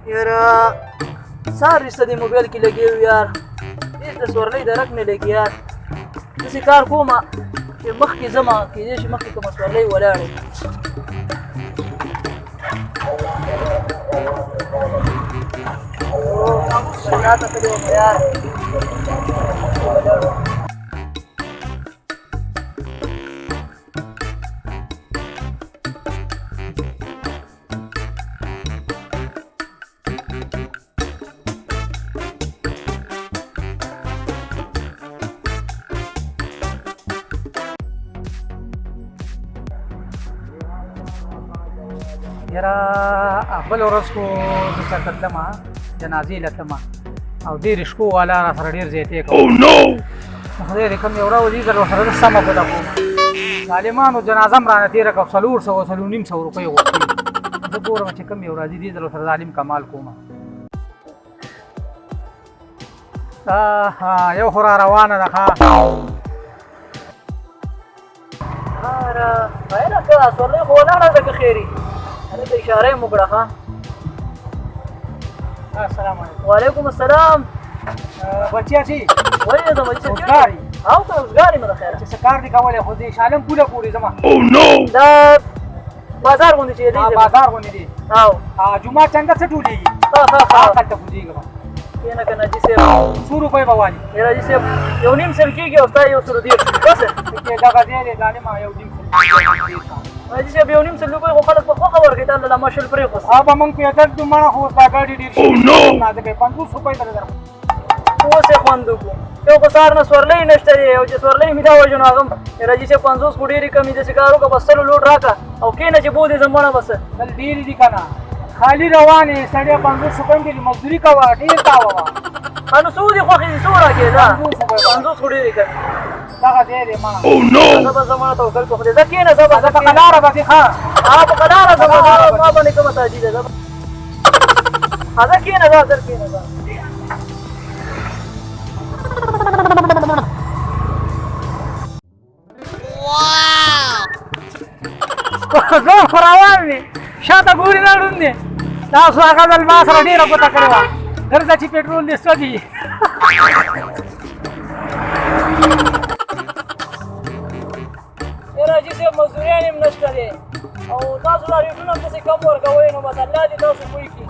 یاره سار رسته دی موبایل کې لګي یار هیڅ د سورلۍ درک نه لګي یار داسې کار کوم چې مخکې ځمه کېدای شي مخکې کومه سورلۍ ولاړې پیدا ته تللی وم یار یاره بل ورځ خو زه چېرته تلمه جنازې له تلمه او دې رشکو والا را سره ډېر زیاتې کوم خدای دې کوم یو راوځي زه ورسره زه سمه پیدا کوم ظالمانو جنازه م رانه تېره کړه 400 450 روپۍ غوښتې زه ګورم چې کوم یو راځي دې ځل ورسره ظالم کمال کوم یو خو را روانه ده ښه ویله که سورلۍ خو ولاړه ده که خیري هلته اشاره یې مو کړه ښه السلام علیکم وعلیکم السلام بچیا چې ولې ځم چې اوسګاري او که اوسګاري مې د خیره چې څه کار دې کولی خو دې شالم پوله پورې ځمه دا بازار غوندې چې دی بازار غوندې دی او جومات څنګه څه ټولېږي هلته کوزېږم کېنه که ناجي صاحب 100 روپۍ به والي ناجي صاحب یو نیم سل کېږي او ستا 110 بس دغه ځای دی ظالمه یو نیم سل ناجي صاحب یو نیم سل روپۍ خو خلک په خوښه ورکوي تا له ما شل پرېښوست به موږ په عدد دومره خو دا ګاډي ډېر شي ځکه 50 روپۍ به درکړم اوس یې خوند وکړو یو خو سهار نه سورلۍ نشته دی او چې سورلۍ مې دا وژو نو هغه راځي چې 50 خو ډېرې کمې داسې کار وکړه بس 100 لوډ راکړه او کېنه چې بودې ځم مړه بس بل ډېرې دي که نه خالي روانې سړی 50 روپۍ دې مزدوري کوه ډېر کاوه نو څو دې خوښې دي څو راکړې دا 50 خو ډېرې کمې دغه ځای دی ما زه به زما توکل په خدای زه کېنه زه په قلاره به ځې ښه په قلاره ځم ما باندې کومه تاجي ده زه کېنه زه زر کېنه زه زه خو روان وي شاته ګورې نه ړوند دی تاسو هغه ځل ما سره ډېره ګوته کړې وه درځه چې پېټرول دې سوځي راځي صاحب مزدوریان هم نشته دی او تاسو دا ریټونه هم داسې کم ورکوئ نو بس الله دې تاسو پوه کړي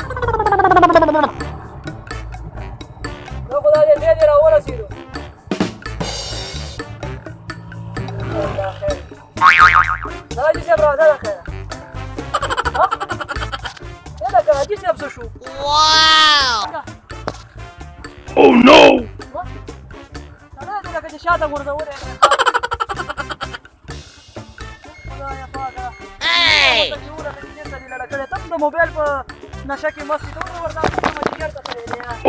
نو خو دا دې ځای دې راورسېدو حاجي صاحب راځه د خیره یاده که حاجي صاحب څه شو Oh no! خدای دې لکه چې شاته غورځولې ته د موبایل په نشه کې مست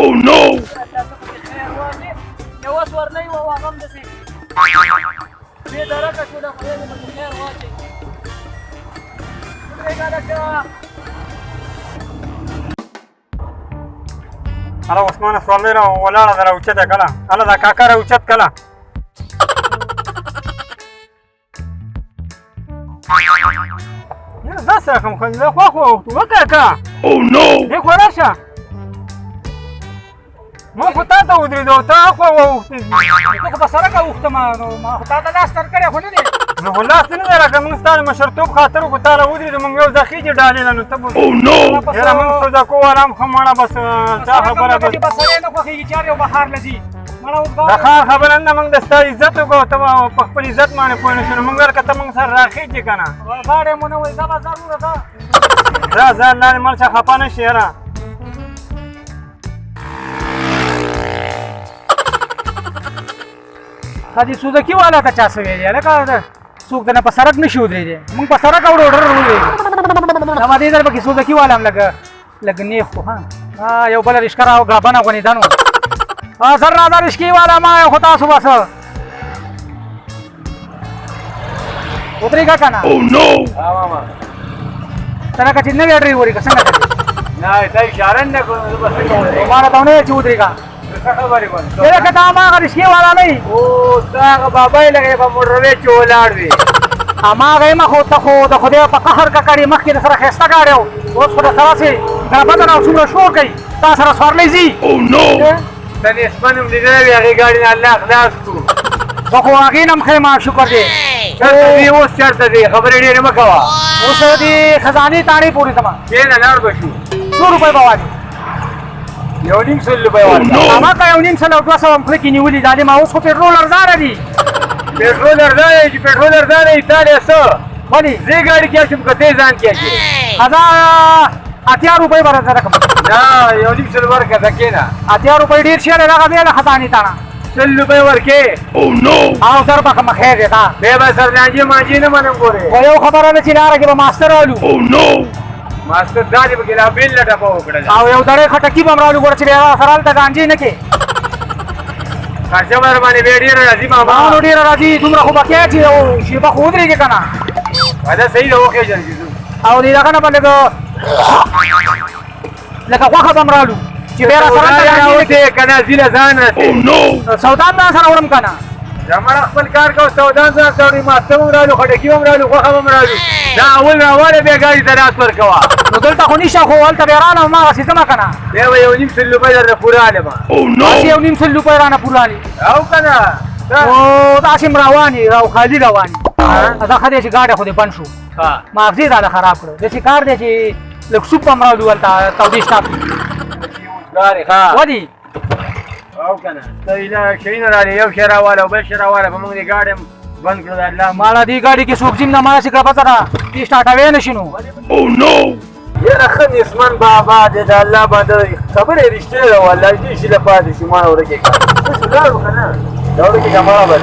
Oh no! یوه سورلۍ وه هغه هم داسې بې درکه شوله خدای دې پکې خیر واچوي ودرېږه لکه هله عثمانه سورلۍ را ولاړه ده راوچته کله هله دا کاکا راوچت کله زه سره کوم خو زه خوښ ووختو وکاکا Oh no! دې خو راشه ما خو تا ته ودرېدو ته خو ووختې زه خو په سړک اوښتم نو ما خو تا ته لاس تر کړی خو نه دی نو خو لاس دې نه دی راکړی موږ ستا د مشرتوب خاطر خو تا راودرېدو موږ یو ځای خېجې ډالېده نو ته Oh no! یاره موږ سودا کوو ارام ښه مړه بس چا خبره بس بس سړی نه خوښېږي چې هر یو بهار له ځي د ښه خبره نه موږ د ستا عزت وکړو ته به په خپل عزت باندې پوه نه شو نو موږ ورکه ته موږ سره راخېجې که نه غاړې مو نه وایي زه به ضروره ځه ځه ځه الله دې مړ شه خفه نه شي یاره دې سوزکي والا ته چا څه ویلي هلکه څوک دنه په سړک نشي ودرېدی موږ په سړک او ډوډر ودرېږو ما دې ځل پکې سوزکي والا هم لږ نیغ خو ها یو بله رشکه را غابنه غونېده نو سر راځه رشکې والا ما خو تاسو بس ودرېږه که نه Oh no! ته لکه چې نوی ډرایور یې که څنګه کوې نه ته اشاره نه کوم زه به څه کوم ما راته ونه ویل چې ودرېږه څه خبرې کوم لکه دا هماغه رشکې والا نه یې او ستا هغه بابا یې لکه په موټروې چې ولاړ وي هماغه یم خو ته خو د خدای په قهر ککړې مخکې د سره ښایسته ګاډی و اوس خو د سره سې دا پته نه څومره شور کوي تا سره سورلی ځي Oh no! د نسبن هم لیدلی وي هغې ګاډي نه الله خلاص کړو زه خو هغې نه هم ښیم شکر دی چېرته ځې اوس چېرته ځې خبرې ډېرې مه کوه اوس د خزانې تاڼې پورې ځمه کښېنه لاړ به شو 100 روپۍ به والی 1.5 سل روپۍ ورکړه هماغه 1.5 سل او 200 هم خوله کې نیولي دا ما اوس خو پېټرول ارزانه دي پېټرول ارزانه دی چې پېټرول ارزانه وي تا دی څه ولې زه ګاډي کې اچوم که ته ځان کې اچې هزار 80 روپۍ به راته رقم نه 1.5 سل ورکړه ته کښېنه 80 روپۍ ډېر شی دی دغه بیا د خزانې تاڼه 100 روپۍ ورکې Oh no! او در به کومه خیر دی تا بیا به سر لانجې مانجې نه منم ګورې خو یو خبره ده چې لاره کې به ماسټر رالو Oh no! ماسټر دا دې پکې لا بېل نه ټپه وکړله او یو دړی خټکي به هم راولو ګوره چې بیا سره هلته ګانجې نه کې خرچه به در باندې بیا ډېره راځي ماما نو ډېره راځي دومره خو به کې چې یو شېبه خو ودرېږي که نه دا صحیح ده وخېژل چې او دې دغه نه به لکه غوښه به هم رالو چې بیا را سره راوتې که نه زیله ځان رسې Oh no! سودا هم ځان سره وړم که نه زمړه خپل کار کوو سودا هم ځان سره وړي ماسټر هم رالو خټکي هم رالو غوښه هم رالو دا اول راواله بیا ګاډي ته لاس ورکوه نو دلته خو نشته خو هلته بیا رانه هماغسې ځمه که نه بیا به 1.5 سل روپۍ درته پوره علمه Oh no! داسې 1.5 سل روپۍ رانه پوره علي او که نه او داسې هم روان یې او خالي روان یې دا ښه دی چې ګاډی خو دې بند شو ماغزې دا ده خراب کړو داسې کار دی چې لږ سوپ هم راولو هلته تودې شټاپ ودې او که نه ته شیونه رالې یو شی راواله او بل شی راواله په موږ دې ګاډی هم بند کړو د الله ماړه دې ګاډي کې څوک ځیم نه ماړه چې کړه پته ده دې سټاټوی نه شي نو Oh no! یاره ښه نسمن بابا دې د الله باندې خبرې رښتیا ده والله دې شي له پاتې شي ماړه ورکې لاړو که نه دا ورکې که ماړه به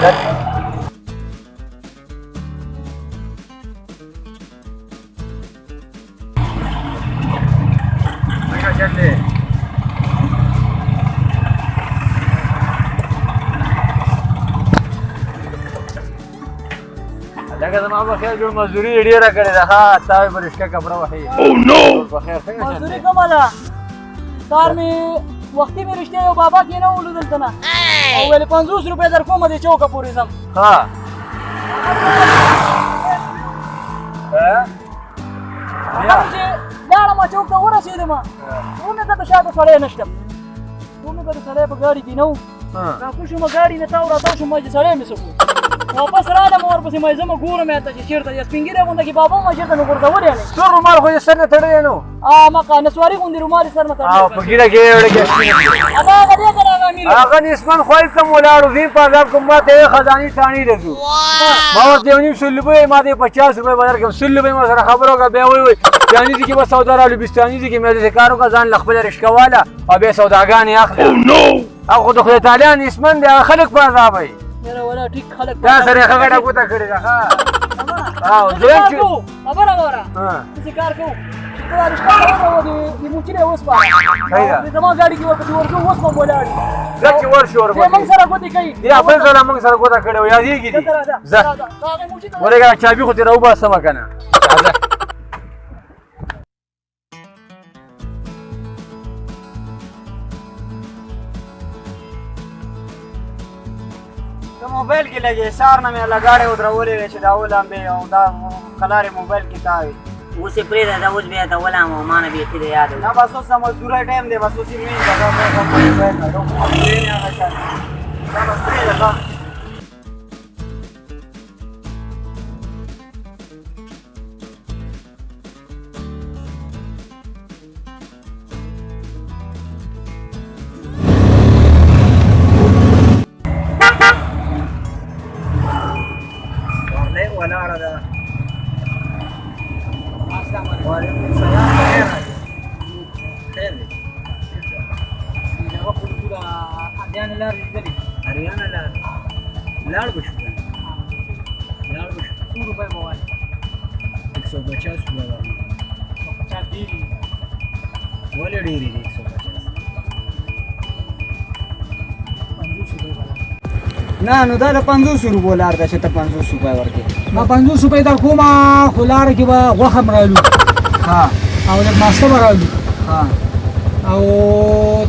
لکه زما په خیر جوړ مزدوري یې ډېره کړې ده ها تا یې په رښتیا کپړه وهي Oh no! په خیر څنګه چل مزدوري کومه ده کار مې وختي مې رښتیا یو بابا کې نه ولو دلته نه او ویلې 50 روپۍ در کومه دې چوکه پورې ځم ها هغه چې لاړم چوک ته ورسېدم ومې ته د شاته سړی نشته ومې ته د سړی په ګاډي کې نه و راکوز شوم ګاډي نه تاو راتاو شوم چې سړی مې څه کړو واپس رالم ورپسې مې ځم ګورم یې ته چې چېرته یې سپین ږیری غونډه کې بابا ما چېرته مې غورځولی نه سور رومال خو یې سر نه تړلی نو مکه نسواري غوندې رومال یې سر نه تړلی او په ږیره کې یې وړې کې هغه دی که نه هغه امیر هغه نسبن خو هلته مو ولاړو زه په عذاب کوم ما ته یې خزانې تاڼې ته ځو ما ورته 1.5 سل روپۍ ما ته 50 روپۍ به درکړم 100 روپۍ ما سره خبره وکړه بیا وایي بستانیزي کې به سودا رالو بستانیزي کې مې داسې کار وکړه ځان له خپله رشکه واله او بیا سوداګانې اخله Oh no! او خو د خدای تعالی نسبن دی هغه خلک په عذاب وي یاره ولا ټیک خلک دا سره یې ښه ګټه ګوته کړې ده ښه او دویم چې خبره واوره داسې کار کوو چې ته دا رشته کوه د موچي نه وسپاره زما ګاډي کې ورپسې ورځو اوس به مو ولاړ زه چې ورشو دی موږ سره ګوتې کوي دی بل ځله موږ سره ګوته کړې وه یادېږي دي ځه ورېږه چابي خو دې راوباسمه که نه راځه موبایل کې لګې سار نه مې لګاړې ودرولې وې چې دا ولامبې او دا کلارې موبایل کې تاوي اوس یې پرېږده دا اوس بیا ته ولام او ما نه بیخي دی یاد نه بس اوس مزدورۍ ټایم دی بس اوس یې مې دا موبایل نه دا هغه چا دا بس پرېږده ولاړه ده وعلیکم السلام خیر خیر دی هغه خو ټوله اریانه لار لیدلې اریانه لار لاړ به شو لاړ به شو 100 روپۍ به وایي 150 روپۍ وایي 150 ډېرې دي ولې ډېرې دي 150 نه نو دا د 500 روپو لار ده چې ته 500 روپۍ ورکړې ما 500 روپۍ در کومه خو لاره کې به غوښه هم رالو ها او لږ ناسته به رالو ها او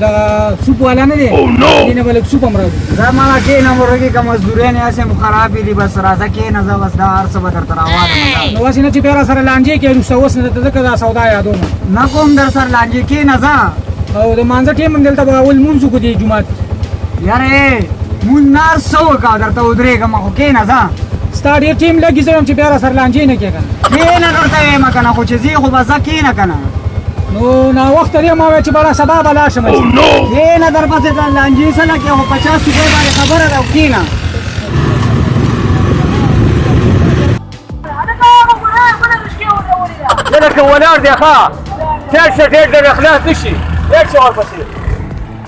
دا سوپ والا نه دی Oh, no. دینه بل سوپ هم راوړي زما کې نه مرګي کوم مزدوري نه اسه خرابې دي بس راځه کې نه زو بس دا هر څه بدر تر اواز نو واسینه چې پیرا سره لانجې کې روسه وسنه ته ځکه دا سودا یادوم نه کوم در سر لانجې کې نه ځه او د مانځه ټیم هم دلته به اول مونږ کو دی جمعه یاره مون نار سو کا درته ودرېږم خو کې نه ځه ستا ډېر ټیم لګي زه هم چې پیرا سره لانجې نه کې کنه کې نه درته وایم کنه خو چې زی خو بس کې نه کنه نو نا وخت لري ما وای چې بڑا سبا بلا شم Oh no! کې نه در پسې ځان لانجې سره کې خو 50 روپۍ باندې خبره ده کې نه لکه ولار دی ښا څه ډېر ډېر اخلاص نشي ډېر څه ورپسې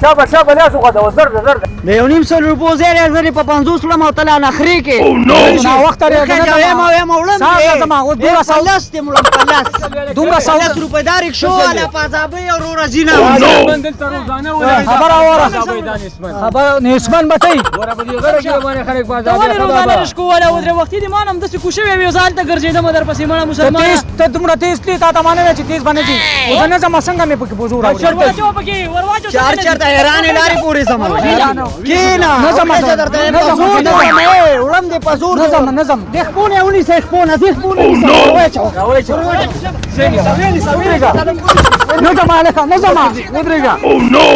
شابه لاس وغځوه زرد د یو نیم سل روپو ځای راځي په 50 لم او تعالی نخري کې Oh no! نا وخت لري ما وړم ساعت زما او دوه ساعت پلاس ته مړم پلاس دومره ساعت 50 روپۍ دار 100 اله پازابې او رزینه خبر اوره خبر نسبن بچي ولې روزانه رشکو ولا ودره وختي دي مانم د کوشش وی ځان ته ګرځیدم در پسې مړه مسلمان تیز ته دومره تیز لی تا ته مانه چې تیز باندې دي او نه زما څنګه مې پکې بوزور ورواچو پکې ورواچو چار چار ته حیران لاري پوری سم کینا نظم وړم دې پزور نظم د خپونه ونی سه خپونه د خپونه نظم عليك نظم ودرجه Oh no!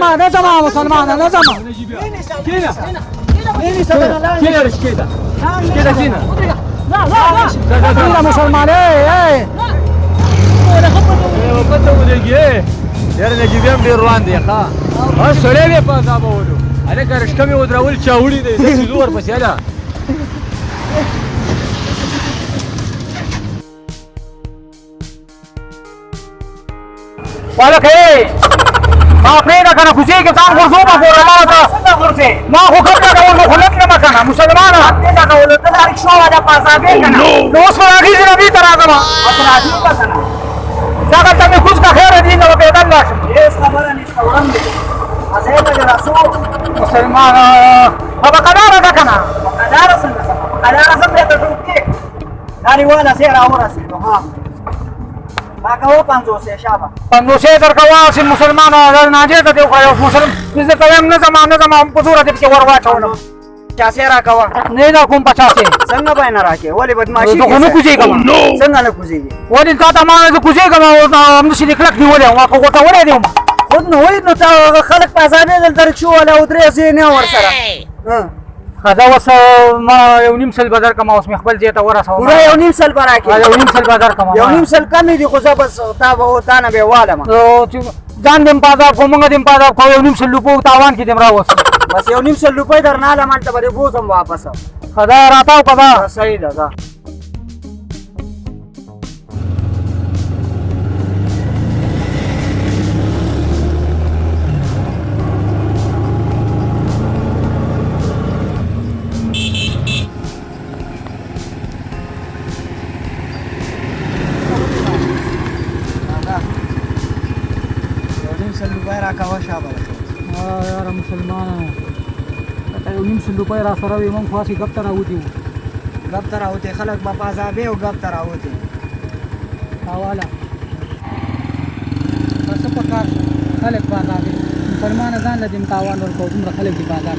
نظم مسلمان نظم كده مسلمان یاره نجیبیم ډیر روان دی ښا ها سړی به په عذاب ولو الکه رشکه مې ودرول چاوړي دی د زور پسې اله ولکه ما پرېږده که نه کوڅې کې ځان غورځو به ګوره ما ته څنګه غورځې ما خو کم لګول نو خو لږ نه مه که نه مسلمانه لګولو ته دا رکشا والا پازابې Oh کنه no! نو اوس خو راغېږي نبي ته راځم راځي په کنه دغلته مې کوز که خیره دي نو به پیدل راشم هیڅ خبره نشته وړم دې ازه ته راسو مسلمانه هغه قداره ده که نه قدار څنګه قدار څنګه ته ټوک کې داري والا سي راورسي ها باګه 500 شابه پندوسه درکوا سي مسلمانه ناجه ته دیو خو مسلمان دې ته هم نه زما په زور دې کې ور واچولم چا سي راکوا نه دا کوم 50 څنګه باندې راکې ولې بدمعشي زه خو نه کوزېږم Oh no! څنګه نه کوزېږي ولې تا ته ما زه کوزېږم او همداسې دې کلک نیولی ما خو غوټولی دی خود نو وای نو تا خلک په ازادۍ دلته رکشو والا ودرې زه نه ورسره ښه دا اوس ما یو نیم سل به درکړم اوس مې خپل ځای ته ورسوم پوره یو نیم سل به راکې یو نیم سل به درکړم یو نیم سل کمې دي خو زه بس تا نه به والم ځان دې په عذاب کوم موږ دې په عذاب کوو یو نیم سل روپو تاوان کې دې م راوستو بس یو نیم سل روپۍ درنه علم هلته به دې بوځم واپس ښه دا راتاو که دا صحیح ده دا راکاوه شابه یاره مسلمانه لکه یو نیم سل روپۍ را سره وي موږ خو هسې ګپ ته راوتي وو ګپ ته راوتې خلک به په عذابې او ګپ ته راوتې حواله څه په کار خلک په عذاب مسلمانه ځان له دې تاوان ورکوو دومره خلک دې په عذاب